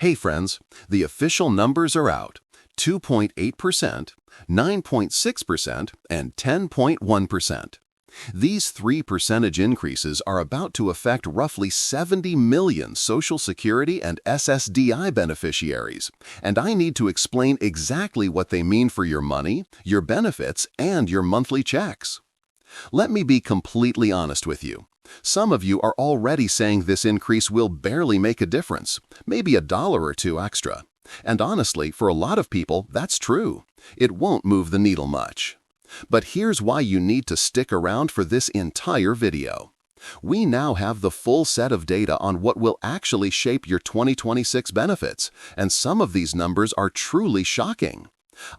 Hey friends, the official numbers are out. 2.8%, 9.6%, and 10.1%. These 3 percentage increases are about to affect roughly 70 million Social Security and SSDI beneficiaries, and I need to explain exactly what they mean for your money, your benefits, and your monthly checks. Let me be completely honest with you. Some of you are already saying this increase will barely make a difference, maybe $1 or $2 extra. And honestly, for a lot of people, that's true. It won't move the needle much. But here's why you need to stick around for this entire video. We now have the full set of data on what will actually shape your 2026 benefits, and some of these numbers are truly shocking.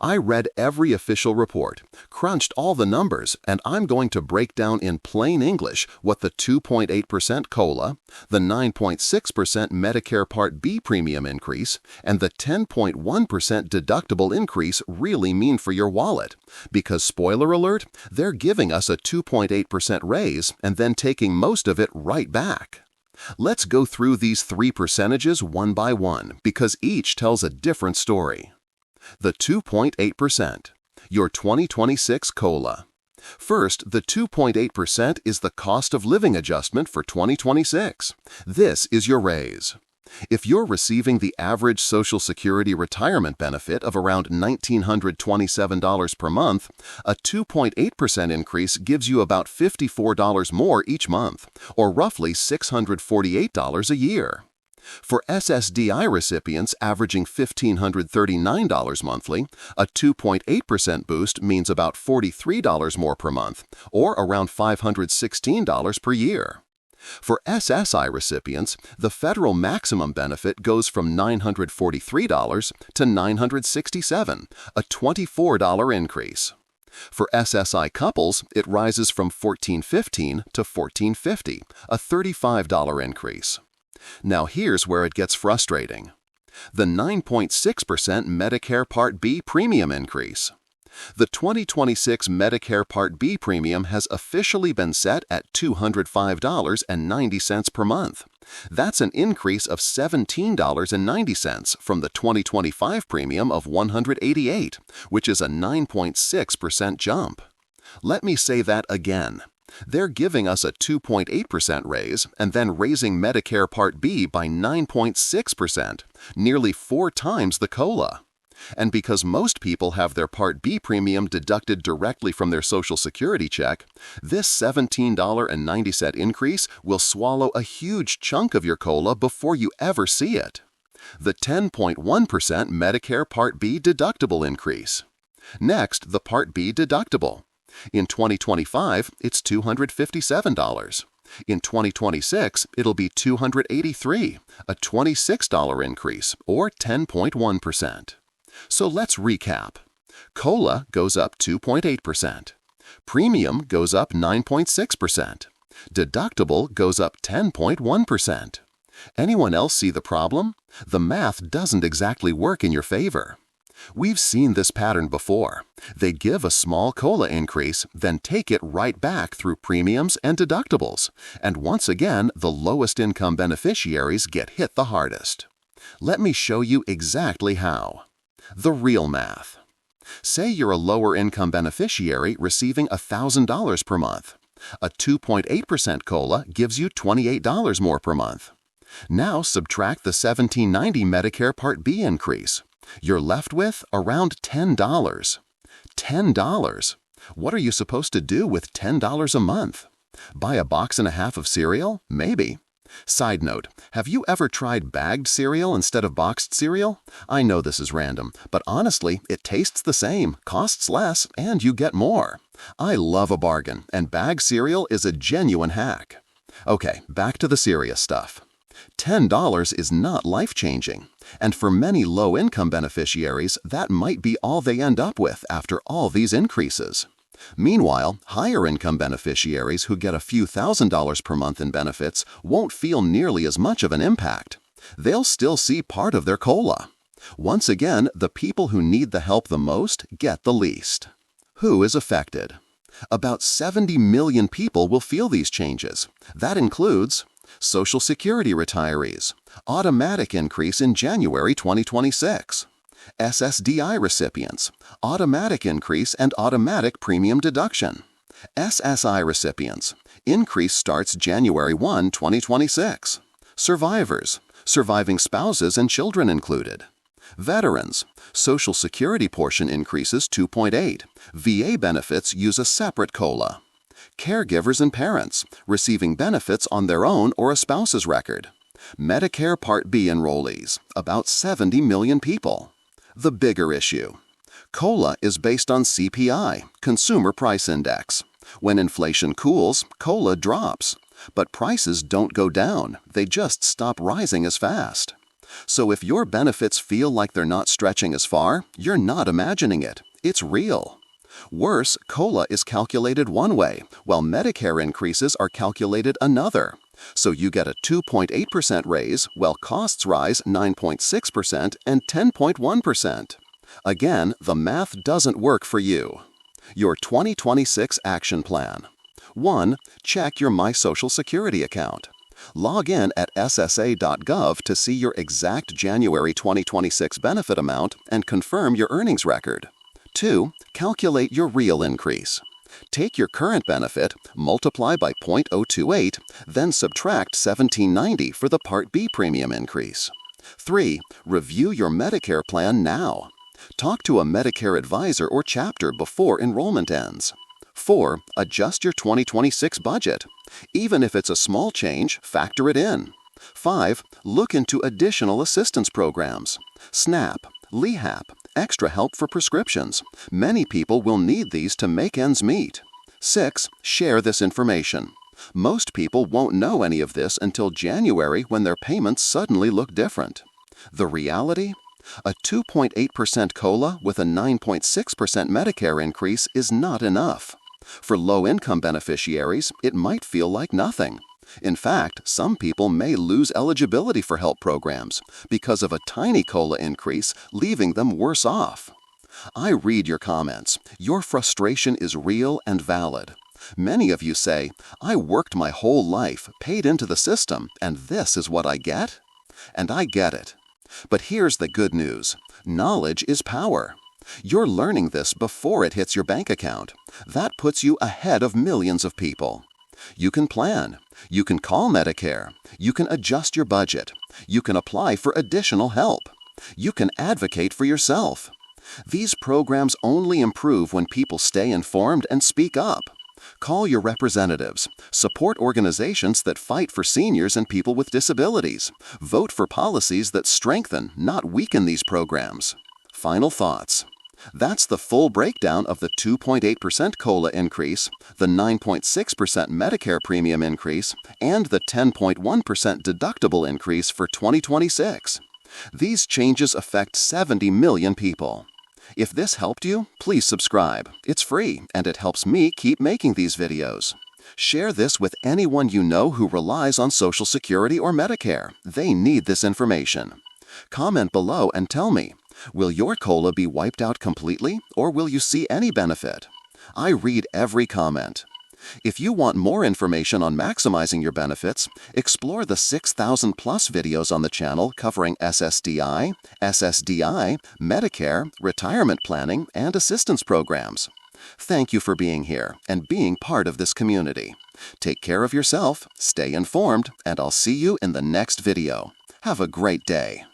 I read every official report, crunched all the numbers, and I'm going to break down in plain English what the 2.8% COLA, the 9.6% Medicare Part B premium increase, and the 10.1% deductible increase really mean for your wallet. Because, spoiler alert, they're giving us a 2.8% raise and then taking most of it right back. Let's go through these 3 percentages one by one, because each tells a different story. The 2.8%, your 2026 COLA. First, the 2.8% is the cost of living adjustment for 2026. This is your raise. If you're receiving the average Social Security retirement benefit of around $1,927 per month, a 2.8% increase gives you about $54 more each month, or roughly $648 a year. For SSDI recipients averaging $1,539 monthly, a 2.8% boost means about $43 more per month, or around $516 per year. For SSI recipients, the federal maximum benefit goes from $943 to $967, a $24 increase. For SSI couples, it rises from $1,415 to $1,450, a $35 increase. Now here's where it gets frustrating. The 9.6% Medicare Part B premium increase. The 2026 Medicare Part B premium has officially been set at $205.90 per month. That's an increase of $17.90 from the 2025 premium of $188, which is a 9.6% jump. Let me say that again. They're giving us a 2.8% raise and then raising Medicare Part B by 9.6%, nearly 4 times the COLA. And because most people have their Part B premium deducted directly from their Social Security check, this $17.90 increase will swallow a huge chunk of your COLA before you ever see it. The 10.1% Medicare Part B deductible increase. Next, the Part B deductible. In 2025, it's $257. In 2026, it'll be $283, a $26 increase, or 10.1%. So let's recap. COLA goes up 2.8%. Premium goes up 9.6%. Deductible goes up 10.1%. Anyone else see the problem? The math doesn't exactly work in your favor. We've seen this pattern before. They give a small COLA increase, then take it right back through premiums and deductibles. And once again, the lowest income beneficiaries get hit the hardest. Let me show you exactly how. The real math. Say you're a lower income beneficiary receiving $1,000 per month. A 2.8% COLA gives you $28 more per month. Now subtract the $1,790 Medicare Part B increase. You're left with around $10. $10. What are you supposed to do with $10 a month? Buy a box and a half of cereal? Maybe. Side note, have you ever tried bagged cereal instead of boxed cereal? I know this is random, but honestly, it tastes the same, costs less, and you get more. I love a bargain, and bagged cereal is a genuine hack. Okay, back to the serious stuff. $10 is not life-changing, and for many low-income beneficiaries, that might be all they end up with after all these increases. Meanwhile, higher-income beneficiaries who get a few $1,000s per month in benefits won't feel nearly as much of an impact. They'll still see part of their COLA. Once again, the people who need the help the most get the least. Who is affected? About 70 million people will feel these changes. That includes Social Security retirees, automatic increase in January 2026. SSDI recipients, automatic increase and automatic premium deduction. SSI recipients, increase starts January 1, 2026. Survivors, surviving spouses and children included. Veterans, Social Security portion increases 2.8. VA benefits use a separate COLA. Caregivers and parents, receiving benefits on their own or a spouse's record. Medicare Part B enrollees, about 70 million people. The bigger issue. COLA is based on CPI, Consumer Price Index. When inflation cools, COLA drops. But prices don't go down, they just stop rising as fast. So if your benefits feel like they're not stretching as far, you're not imagining it. It's real. Worse, COLA is calculated one way, while Medicare increases are calculated another. So you get a 2.8% raise, while costs rise 9.6% and 10.1%. Again, the math doesn't work for you. Your 2026 Action Plan. 1. Check your My Social Security account. Log in at ssa.gov to see your exact January 2026 benefit amount and confirm your earnings record. 2. Calculate your real increase. Take your current benefit, multiply by 0.028, then subtract $17.90 for the Part B premium increase. 3. Review your Medicare plan now. Talk to a Medicare advisor or chapter before enrollment ends. 4. Adjust your 2026 budget. Even if it's a small change, factor it in. 5. Look into additional assistance programs. SNAP, LEHAP, extra help for prescriptions. Many people will need these to make ends meet. 6. Share this information. Most people won't know any of this until January when their payments suddenly look different. The reality? A 2.8% COLA with a 9.6% Medicare increase is not enough. For low-income beneficiaries, it might feel like nothing. In fact, some people may lose eligibility for help programs because of a tiny COLA increase, leaving them worse off. I read your comments. Your frustration is real and valid. Many of you say, "I worked my whole life, paid into the system, and this is what I get?" And I get it. But here's the good news. Knowledge is power. You're learning this before it hits your bank account. That puts you ahead of millions of people. You can plan. You can call Medicare. You can adjust your budget. You can apply for additional help. You can advocate for yourself. These programs only improve when people stay informed and speak up. Call your representatives. Support organizations that fight for seniors and people with disabilities. Vote for policies that strengthen, not weaken these programs. Final thoughts. That's the full breakdown of the 2.8% COLA increase, the 9.6% Medicare premium increase, and the 10.1% deductible increase for 2026. These changes affect 70 million people. If this helped you, please subscribe. It's free, and it helps me keep making these videos. Share this with anyone you know who relies on Social Security or Medicare. They need this information. Comment below and tell me, will your COLA be wiped out completely, or will you see any benefit? I read every comment. If you want more information on maximizing your benefits, explore the 6,000+ videos on the channel covering SSDI, SSDI, Medicare, retirement planning, and assistance programs. Thank you for being here and being part of this community. Take care of yourself, stay informed, and I'll see you in the next video. Have a great day.